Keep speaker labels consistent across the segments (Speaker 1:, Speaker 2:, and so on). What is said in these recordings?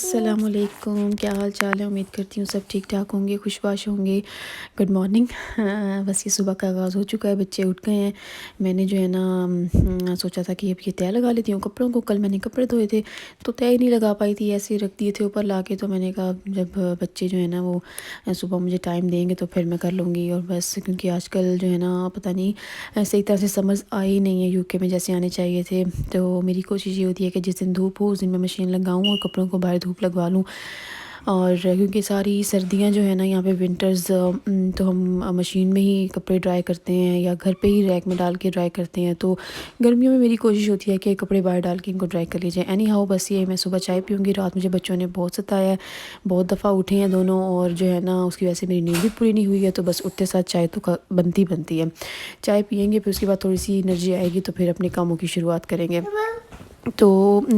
Speaker 1: السلام علیکم، کیا حال چال ہے؟ امید کرتی ہوں سب ٹھیک ٹھاک ہوں گے، خوشباش ہوں گے۔ Good morning. بس یہ صبح کا آغاز ہو چکا ہے، بچے اٹھ گئے ہیں۔ میں نے جو ہے نا سوچا تھا کہ اب یہ طے لگا لیتی ہوں کپڑوں کو۔ کل میں نے کپڑے دھوئے تھے تو طے ہی نہیں لگا پائی تھی، ایسے ہی رکھ دیے تھے اوپر لا کے۔ تو میں نے کہا جب بچے جو ہے نا وہ صبح مجھے ٹائم دیں گے تو پھر میں کر لوں گی۔ اور بس کیونکہ آج کل جو ہے نا پتہ نہیں صحیح طرح سے سمرز آئی نہیں ہے یو کے میں جیسے آنے چاہیے تھے، تو میری کوشش یہ ہوتی ہے کہ جس دن دھوپ ہو اس دن میں مشین لگاؤں اور کپڑوں کو باہر دھوپ لگوا لوں۔ اور کیونکہ ساری سردیاں جو ہے نا یہاں پہ ونٹرز، تو ہم مشین میں ہی کپڑے ڈرائی کرتے ہیں یا گھر پہ ہی ریک میں ڈال کے ڈرائی کرتے ہیں۔ تو گرمیوں میں میری کوشش ہوتی ہے کہ کپڑے باہر ڈال کے ان کو ڈرائی کر لیجیے۔ اینی ہاؤ بس یہ میں صبح چائے پیوں گی۔ رات مجھے بچوں نے بہت ستایا ہے، بہت دفعہ اٹھے ہیں دونوں، اور جو ہے نا اس کی وجہ سے میری نیند بھی پوری نہیں ہوئی ہے۔ تو بس اٹھتے ساتھ چائے تو بنتی ہے۔ چائے پئیں گے، پھر اس کے بعد تھوڑی سی انرجی آئے گی تو پھر اپنے کاموں کی شروعات کریں گے۔ تو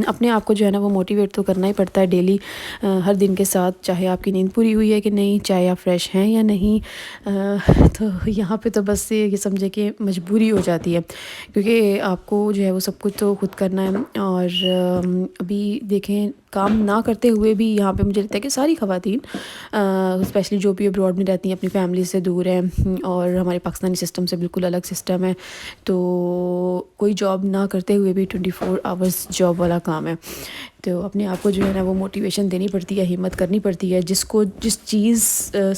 Speaker 1: اپنے آپ کو جو ہے نا وہ موٹیویٹ تو کرنا ہی پڑتا ہے ڈیلی، ہر دن کے ساتھ، چاہے آپ کی نیند پوری ہوئی ہے کہ نہیں، چاہے آپ فریش ہیں یا نہیں۔ تو یہاں پہ تو بس یہ سمجھے کہ مجبوری ہو جاتی ہے، کیونکہ آپ کو جو ہے وہ سب کچھ تو خود کرنا ہے۔ اور ابھی دیکھیں کام نہ کرتے ہوئے بھی یہاں پہ مجھے لگتا ہے کہ ساری خواتین اسپیشلی جو بھی ابراڈ میں رہتی ہیں، اپنی فیملی سے دور ہیں اور ہمارے پاکستانی سسٹم سے بالکل الگ سسٹم ہے، تو کوئی جاب نہ کرتے ہوئے بھی 24 آورس جاب والا کام ہے۔ تو اپنے آپ کو جو ہے نا وہ موٹیویشن دینی پڑتی ہے، ہمت کرنی پڑتی ہے۔ جس چیز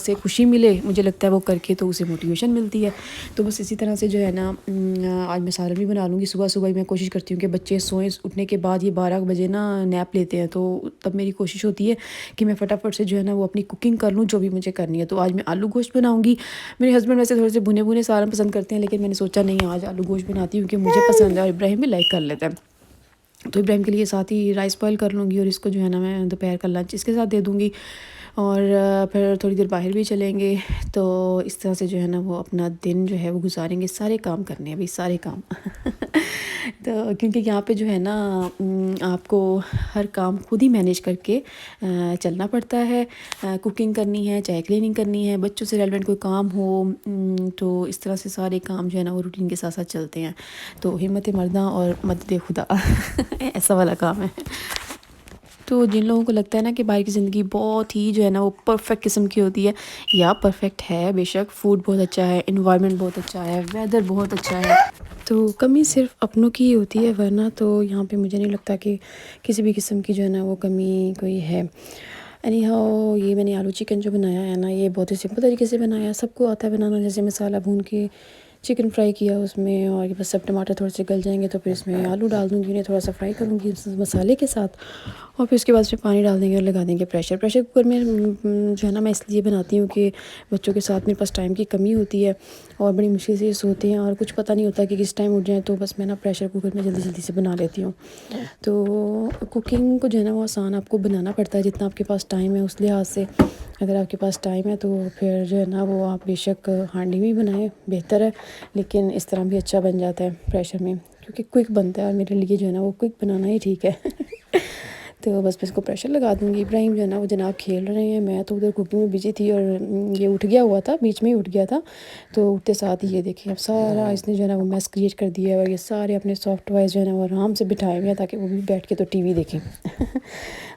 Speaker 1: سے خوشی ملے مجھے لگتا ہے وہ کر کے تو اسے موٹیویشن ملتی ہے۔ تو بس اسی طرح سے جو ہے نا آج میں سالن بھی بنا لوں گی۔ صبح ہی میں کوشش کرتی ہوں کہ بچے سوئیں، اٹھنے کے بعد یہ 12 بجے نا نیپ لیتے ہیں، تو تب میری کوشش ہوتی ہے کہ میں فٹافٹ سے جو ہے نا وہ اپنی کوکنگ کر لوں جو بھی مجھے کرنی ہے۔ تو آج میں آلو گوشت بناؤں گی۔ میرے ہسبینڈ ویسے تھوڑے سے بھنے سالن پسند کرتے ہیں، لیکن میں نے سوچا نہیں آج آلو گوشت بناتی ہوں کہ مجھے پسند ہے اور ابراہیم بھی لائک کر لیتا ہے۔ تو ابراہیم کے لیے ساتھ ہی رائس بوائل کر لوں گی، اور اس کو جو ہے نا میں دوپہر کا لنچ اس کے ساتھ دے دوں گی، اور پھر تھوڑی دیر باہر بھی چلیں گے۔ تو اس طرح سے جو ہے نا وہ اپنا دن جو ہے وہ گزاریں گے۔ سارے کام کرنے ہیں بھائی، سارے کام۔ تو کیونکہ یہاں پہ جو ہے نا آپ کو ہر کام خود ہی مینیج کر کے چلنا پڑتا ہے۔ کوکنگ کرنی ہے، چاہے کلیننگ کرنی ہے، بچوں سے ریلیونٹ کوئی کام ہو، تو اس طرح سے سارے کام جو ہے نا وہ روٹین کے ساتھ ساتھ چلتے ہیں۔ تو ہمت مرداں اور مدد خدا ایسا والا کام ہے۔ تو جن لوگوں کو لگتا ہے نا کہ باہر کی زندگی بہت ہی جو ہے نا وہ پرفیکٹ قسم کی ہوتی ہے، یا پرفیکٹ ہے بے شک، فوڈ بہت اچھا ہے، انوائرمنٹ بہت اچھا ہے، ویدر بہت اچھا ہے، تو کمی صرف اپنوں کی ہی ہوتی ہے، ورنہ تو یہاں پہ مجھے نہیں لگتا کہ کسی بھی قسم کی جو ہے نا وہ کمی کوئی ہے۔ اینی ہاؤ یہ میں نے آلو چکن جو بنایا ہے نا، یہ بہت ہی سمپل طریقے سے بنایا ہے، سب کو آتا ہے بنانا۔ جیسے مسالہ بھون کے چکن فرائی کیا اس میں، اور بس سب ٹماٹر تھوڑے سے گل جائیں گے تو پھر اس میں آلو ڈال دوں گی، انہیں تھوڑا سا فرائی کروں گی مسالے کے ساتھ، اور پھر اس کے بعد اس میں پانی ڈال دیں گے اور لگا دیں گے پریشر کوکر میں۔ جو ہے نا میں اس لیے بناتی ہوں کہ بچوں کے ساتھ میرے پاس ٹائم کی کمی ہوتی ہے، اور بڑی مشکل سے یہ سوتے ہیں اور کچھ پتہ نہیں ہوتا کہ کس ٹائم اٹھ جائیں، تو بس میں نا پریشر کوکر میں جلدی سے بنا لیتی ہوں۔ تو کوکنگ کو جو ہے نا وہ آسان آپ کو بنانا پڑتا ہے جتنا آپ کے پاس ٹائم ہے، اس لحاظ سے اگر آپ کے پاس ٹائم ہے تو پھر جو ہے نا وہ آپ بے شک ہانڈی میں بنائیں، بہتر ہے، لیکن اس طرح بھی اچھا بن جاتا ہے پریشر میں، کیونکہ کوئک بنتا ہے، اور میرے لیے جو ہے نا وہ کوئک بنانا ہی ٹھیک ہے۔ تو بس میں اس کو پریشر لگا دوں گی۔ ابراہیم جو ہے نا وہ جناب کھیل رہے ہیں، میں تو ادھر کوکنگ میں بزی تھی، اور یہ اٹھ گیا ہوا تھا، بیچ میں ہی اٹھ گیا تھا، تو اٹھتے ساتھ ہی یہ دیکھیں اب سارا اس نے جو ہے نا وہ میس کریٹ کر دیا ہے، اور یہ سارے اپنے سافٹ ٹوائز جو ہے نا وہ آرام سے بٹھائے ہوئے ہیں تاکہ وہ بھی بیٹھ کے تو ٹی وی دیکھیں۔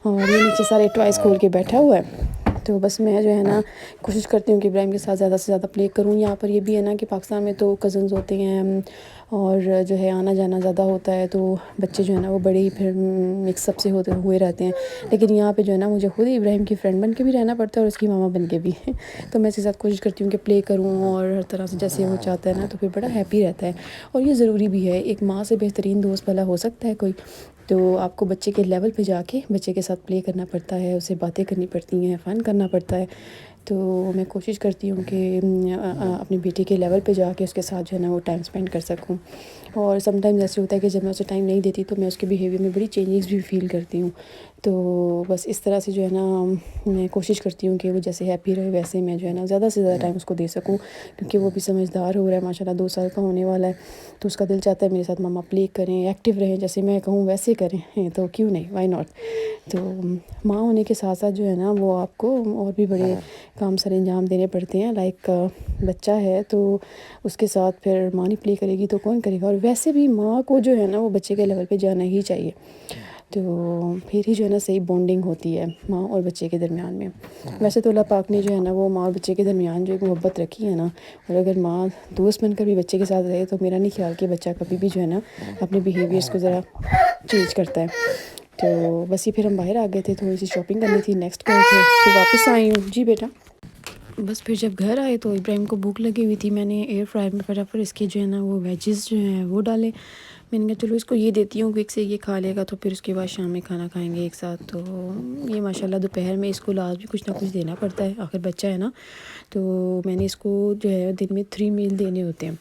Speaker 1: اور یہ نیچے سارے ٹوائز کھول کے بیٹھا ہوا ہے۔ تو بس میں جو ہے نا کوشش کرتی ہوں کہ ابراہیم کے ساتھ زیادہ سے زیادہ پلے کروں۔ یہاں پر یہ بھی ہے نا کہ پاکستان میں تو کزنز ہوتے ہیں اور جو ہے آنا جانا زیادہ ہوتا ہے، تو بچے جو ہے نا وہ بڑے ہی پھر مکس اپ سے ہوئے رہتے ہیں، لیکن یہاں پہ جو ہے نا مجھے خود ہی ابراہیم کی فرینڈ بن کے بھی رہنا پڑتا ہے اور اس کی ماما بن کے بھی۔ تو میں اس کے ساتھ کوشش کرتی ہوں کہ پلے کروں، اور ہر طرح سے جیسے وہ چاہتا ہے نا تو پھر بڑا ہیپی رہتا ہے، اور یہ ضروری بھی ہے۔ ایک ماں سے بہترین دوست بھلا ہو سکتا ہے کوئی؟ تو آپ کو بچے کے لیول پہ جا کے بچے کے ساتھ پلے کرنا پڑتا ہے، اسے باتیں کرنی پڑتی ہیں، فن کرنا پڑتا ہے۔ تو میں کوشش کرتی ہوں کہ اپنی بیٹی کے لیول پہ جا کے اس کے ساتھ جو ہے نا وہ ٹائم اسپینڈ کر سکوں۔ اور سم ٹائمز ایسے ہوتا ہے کہ جب میں اسے ٹائم نہیں دیتی تو میں اس کے بیہیویئر میں بڑی چینجز بھی فیل کرتی ہوں۔ تو بس اس طرح سے جو ہے نا میں کوشش کرتی ہوں کہ وہ جیسے ہیپی رہے ویسے میں جو ہے نا زیادہ سے زیادہ ٹائم اس کو دے سکوں، کیونکہ وہ بھی سمجھدار ہو رہا ہے ماشاء اللہ، 2 سال کا ہونے والا ہے، تو اس کا دل چاہتا ہے میرے ساتھ ماما پلے کریں، ایکٹیو رہیں، جیسے میں کہوں ویسے کریں، تو کیوں نہیں، وائی ناٹ۔ تو ماں ہونے کے ساتھ ساتھ جو ہے نا وہ آپ کو اور بھی بڑے کام سر انجام دینے پڑتے ہیں، لائک بچہ ہے تو اس کے ساتھ پھر ماں نہیں پلے کرے گی تو کون کرے گا، اور ویسے بھی ماں کو جو ہے نا وہ بچے کے لیول پہ جانا ہی چاہیے۔ تو پھر ہی جو ہے نا صحیح بانڈنگ ہوتی ہے ماں اور بچے کے درمیان میں. ویسے تو اللہ پاک نے جو ہے نا وہ ماں اور بچے کے درمیان جو ایک محبت رکھی ہے نا، اور اگر ماں دوست بن کر بھی بچے کے ساتھ رہے تو میرا نہیں خیال کہ بچہ کبھی بھی جو ہے نا اپنے بیہیویئرس کو ذرا چینج کرتا ہے. تو بس یہ پھر ہم باہر آ گئے تھے، تھوڑی سی شاپنگ کرنی تھی، نیکسٹ گئے تھے، پھر واپس آئی ہوں. جی بیٹا. بس پھر جب گھر آئے تو ابراہیم کو بھوک لگی ہوئی تھی. میں نے ایئر فرائر میں فٹافٹ اس کے جو ہے نا وہ ویجز جو ہیں وہ ڈالے. میں نے کہا چلو اس کو یہ دیتی ہوں، کوئک سے یہ کھا لے گا تو پھر اس کے بعد شام میں کھانا کھائیں گے ایک ساتھ. تو یہ ماشاءاللہ دوپہر میں اس کو لاز بھی کچھ نہ کچھ دینا پڑتا ہے، آخر بچہ ہے نا. تو میں نے اس کو جو ہے دن میں 3 میل دینے ہوتے ہیں.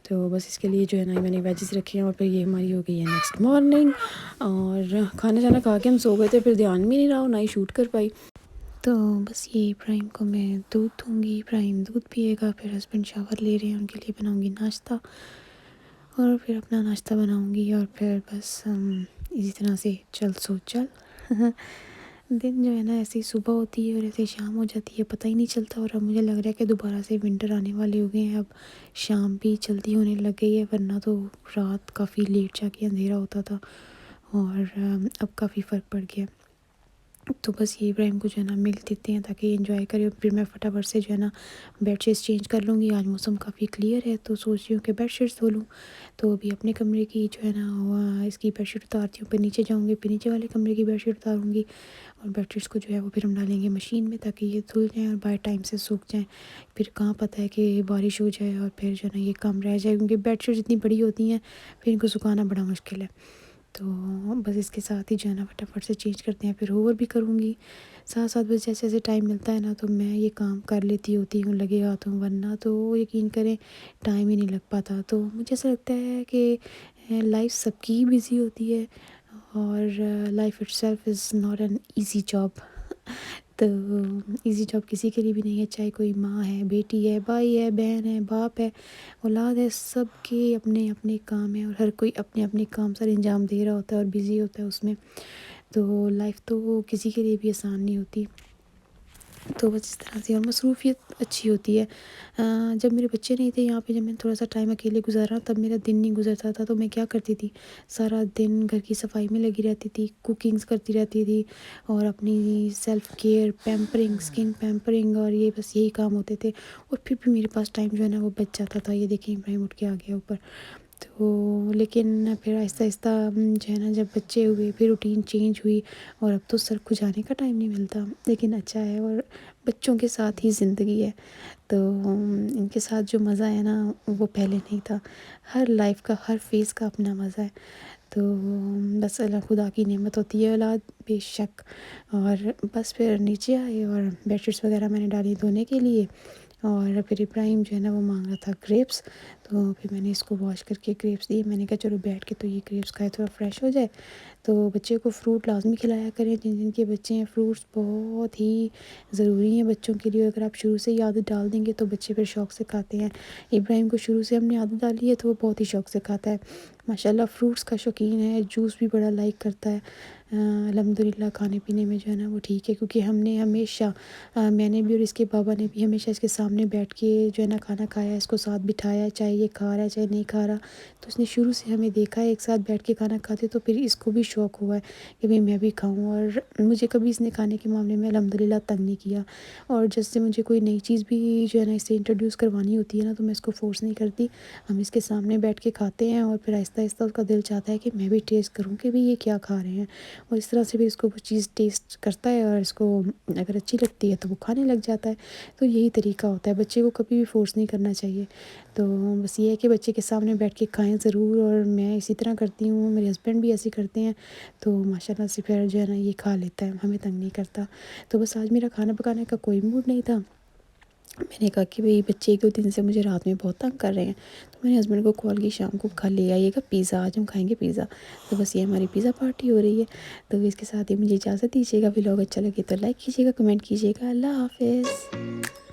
Speaker 1: تو بس اس کے لیے جو ہے نا میں نے ویجز رکھے ہیں. اور پھر یہ ہماری ہو گئی ہے نیکسٹ مارننگ، اور کھانا جانا کھا کے ہم سو گئے تھے، پھر دھیان بھی نہیں رہا، نہ ہی شوٹ کر پائی. تو بس یہ ابراہیم کو میں دودھ دوں گی، ابراہیم دودھ پیے گا. پھر ہسبینڈ شاور لے رہے ہیں، ان کے لیے بناؤں گی ناشتہ، اور پھر اپنا ناشتہ بناؤں گی. اور پھر بس اسی طرح سے چل سو چل. دن جو ہے نا ایسے ہی صبح ہوتی ہے اور ایسے ہی شام ہو جاتی ہے، پتہ ہی نہیں چلتا. اور اب مجھے لگ رہا ہے کہ دوبارہ سے ونٹر آنے والے ہو گئے ہیں. اب شام بھی جلدی ہونے لگ گئی ہے، ورنہ تو رات کافی لیٹ جا کے اندھیرا ہوتا تھا، اور اب کافی فرق پڑ گیا. تو بس یہ ابراہیم کو جو ہے نا مل دیتے ہیں تاکہ انجوائے کرے. پھر میں فٹافٹ سے جو ہے نا بیڈ شیٹس چینج کر لوں گی. آج موسم کافی کلیئر ہے تو سوچ رہی ہوں کہ بیڈ شیٹس دھو لوں. تو ابھی اپنے کمرے کی جو ہے نا اس کی بیڈ شیٹ اتارتی ہوں، پھر نیچے جاؤں گی، پھر نیچے والے کمرے کی بیڈ شیٹ اتاروں گی. اور بیڈ شیٹس کو جو ہے وہ پھر ہم ڈالیں گے مشین میں تاکہ یہ دھل جائیں اور بائی ٹائم سے سوکھ جائیں. پھر کہاں پتہ ہے کہ بارش ہو جائے اور پھر جو ہے نا یہ کام رہ جائے، کیونکہ بیڈ شیٹس اتنی بڑی ہوتی ہیں پھر ان کو سکھانا بڑا مشکل ہے. تو بس اس کے ساتھ ہی جو ہے نا فٹافٹ سے چینج کرتے ہیں. پھر اوور بھی کروں گی ساتھ ساتھ. بس جیسے جیسے ٹائم ملتا ہے نا تو میں یہ کام کر لیتی ہوتی ہوں، لگے ہاتھ ہوں، ورنہ تو یقین کریں ٹائم ہی نہیں لگ پاتا. تو مجھے ایسا لگتا ہے کہ لائف سب کی بزی ہوتی ہے، اور life it self is not an easy job. تو ایزی جاب کسی کے لیے بھی نہیں ہے، چاہے کوئی ماں ہے، بیٹی ہے، بھائی ہے، بہن ہے، باپ ہے، اولاد ہے، سب کے اپنے اپنے کام ہیں، اور ہر کوئی اپنے اپنے کام سر انجام دے رہا ہوتا ہے اور بزی ہوتا ہے اس میں. تو لائف تو کسی کے لیے بھی آسان نہیں ہوتی. تو بس اس طرح سے، اور مصروفیت اچھی ہوتی ہے. جب میرے بچے نہیں تھے یہاں پہ، جب میں تھوڑا سا ٹائم اکیلے گزارا تب میرا دن نہیں گزرتا تھا. تو میں کیا کرتی تھی، سارا دن گھر کی صفائی میں لگی رہتی تھی، کوکنگز کرتی رہتی تھی، اور اپنی self care, pampering, skin pampering, اور یہ بس یہی کام ہوتے تھے. اور پھر بھی میرے پاس ٹائم جو ہے نا وہ بچ جاتا تھا. یہ دیکھیں ابراہیم اٹھ کے آ گیا اوپر. تو لیکن پھر آہستہ آہستہ جو ہے نا جب بچے ہوئے پھر روٹین چینج ہوئی، اور اب تو سر کھجانے کا ٹائم نہیں ملتا. لیکن اچھا ہے، اور بچوں کے ساتھ ہی زندگی ہے. تو ان کے ساتھ جو مزہ ہے نا وہ پہلے نہیں تھا. ہر لائف کا ہر فیز کا اپنا مزہ ہے. تو بس اللہ خدا کی نعمت ہوتی ہے اولاد، بے شک. اور بس پھر نیچے آئے اور بیڈ شیٹس وغیرہ میں نے ڈالی دھونے کے لیے. اور پھر ابراہیم جو ہے نا وہ مانگ رہا تھا گریپس، تو پھر میں نے اس کو واش کر کے گریپس دیے. میں نے کہا چلو بیٹھ کے تو یہ گریپس کھائے، تھوڑا فریش ہو جائے. تو بچے کو فروٹ لازمی کھلایا کریں، جن جن کے بچے ہیں. فروٹس بہت ہی ضروری ہیں بچوں کے لیے. اگر آپ شروع سے ہی عادت ڈال دیں گے تو بچے پھر شوق سے کھاتے ہیں. ابراہیم کو شروع سے ہم نے عادت ڈالی ہے تو وہ بہت ہی شوق سے کھاتا ہے ماشاءاللہ. فروٹس کا شوقین ہے، جوس بھی بڑا لائک کرتا ہے. الحمدللہ کھانے پینے میں جو ہے نا وہ ٹھیک ہے، کیونکہ ہم نے ہمیشہ میں نے بھی اور اس کے بابا نے بھی ہمیشہ اس کے سامنے بیٹھ کے جو ہے نا کھانا کھایا، اس کو ساتھ بٹھایا، چاہے یہ کھا رہا ہے چاہے نہیں کھا رہا. تو اس نے شروع سے ہمیں دیکھا ہے ایک ساتھ بیٹھ کے کھانا کھاتے، تو پھر اس کو بھی شوق ہوا ہے کہ بھئی میں بھی کھاؤں. اور مجھے کبھی اس نے کھانے کے معاملے میں الحمدللہ تنگ نہیں کیا. اور جیسے مجھے کوئی نئی چیز بھی جو ہے نا اس سے انٹروڈیوس کروانی ہوتی ہے نا تو میں اس کو فورس نہیں کرتی. ہم اس کے سامنے بیٹھ کے کھاتے ہیں، اور پھر آہستہ آہستہ اس کا دل چاہتا ہے کہ میں بھی ٹیسٹ کروں کہ بھی یہ کیا کھا رہے ہیں. اور اس طرح سے بھی اس کو وہ چیز ٹیسٹ کرتا ہے، اور اس کو اگر اچھی لگتی ہے تو وہ کھانے لگ جاتا ہے. تو یہی طریقہ ہوتا ہے، بچے کو کبھی بھی فورس نہیں کرنا چاہیے. تو بس یہ ہے کہ بچے کے سامنے بیٹھ کے کھائیں ضرور، اور میں اسی طرح کرتی ہوں، میرے ہسبینڈ بھی ایسے کرتے ہیں. تو ماشاءاللہ سے پھر جو ہے نا یہ کھا لیتا ہے، ہمیں تنگ نہیں کرتا. تو بس آج میرا کھانا پکانے کا کوئی موڈ نہیں تھا. میں نے کہا کہ بھئی بچے 2 دن سے مجھے رات میں بہت تنگ کر رہے ہیں. تو میں نے ہسبینڈ کو کال کی شام کو، کھا لے آئیے گا پیزا، آج ہم کھائیں گے پیزا. تو بس یہ ہماری پیزا پارٹی ہو رہی ہے. تو اس کے ساتھ ہی مجھے اجازت دیجیے گا. ولاگ اچھا لگے تو لائک کیجیے گا، کمنٹ کیجیے گا. اللہ حافظ.